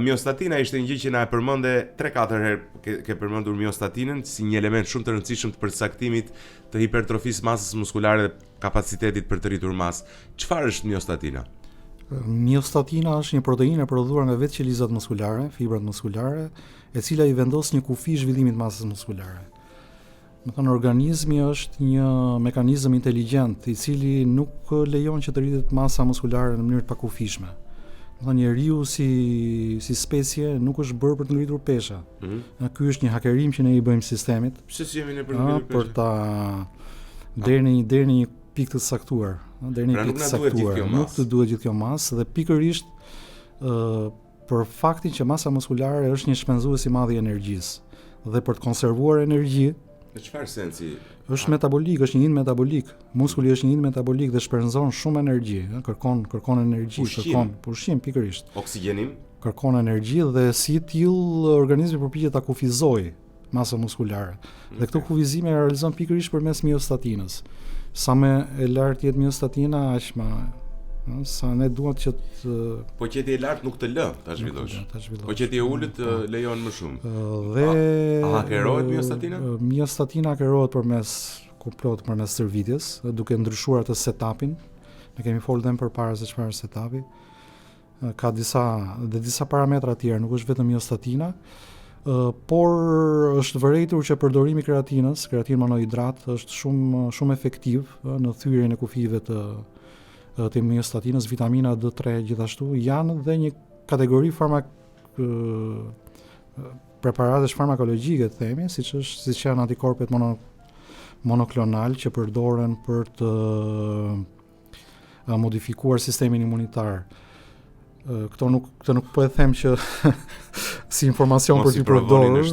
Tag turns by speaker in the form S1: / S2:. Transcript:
S1: Miostatina ishte një gjë që na e përmende 3-4 herë ke përmendur miostatinën si një element shumë të rëndësishëm të përcaktimit të hipertrofisë masës muskulare dhe kapacitetit për të rritur masë. Çfarë është miostatina?
S2: Miostatina është një proteinë e prodhuar nga vetë qelizat muskulare, fibrat muskulare, e cila i vendos një kufi zhvillimit masës muskulare. Do të thënë organizmi është një mekanizëm inteligjent i cili nuk lejon që të rritet masa muskulare në mënyrë të pakufishme. Do të thënë njeriu si specie nuk është bërë për të ngritur pesha. Ky është një hakerim që ne i bëjmë sistemit.
S1: Pse si jemi ne për të ngritur pesha?
S2: Për ta deri në një pikë të saktuar, deri në një pikë të saktuar. Nuk të duhet gjithë kjo masë dhe pikërisht për faktin që masa muskulare është një shpenzues i madh i energjisë dhe për të konservuar energji.
S1: Në çfarë sensi?
S2: Është metabolik, është një metabolik. Muskuli është një metabolik dhe shpenzon shumë energji, kërkon energji, kërkon pushim pikërisht.
S1: Oksigjenim?
S2: Kërkon energji dhe si till organizmi përpiqet ta kufizojë masën muskulare. Dhe këtë kufizim e realizon pikërisht përmes miostatinës. Sa më e lartë jetë miostatina, aq më sa ne duhet që të
S1: Po qeti e lartë nuk të lë ta zhvillosh. Po qeti e ulët lejon më shumë.
S2: Dhe
S1: hakerohet miostatina?
S2: Miostatina hakerohet përmes stërvitjes, duke ndryshuar atë setupin. Ne kemi folur edhe më përpara se çfarë është setupi. Ka disa parametra të tjerë, nuk është vetëm miostatina. Por është vërejtur që përdorimi i kreatin monohidrat është shumë efektiv në thyrjen e kufive të miostatinës. Vitamina D3 gjithashtu janë dhe një kategori preparatesh farmakologjike të themi, siç janë antikorpet monoklonal që përdoren për të modifikuar sistemin imunitar. Këto nuk po e them që si informacion për t'i përdorur,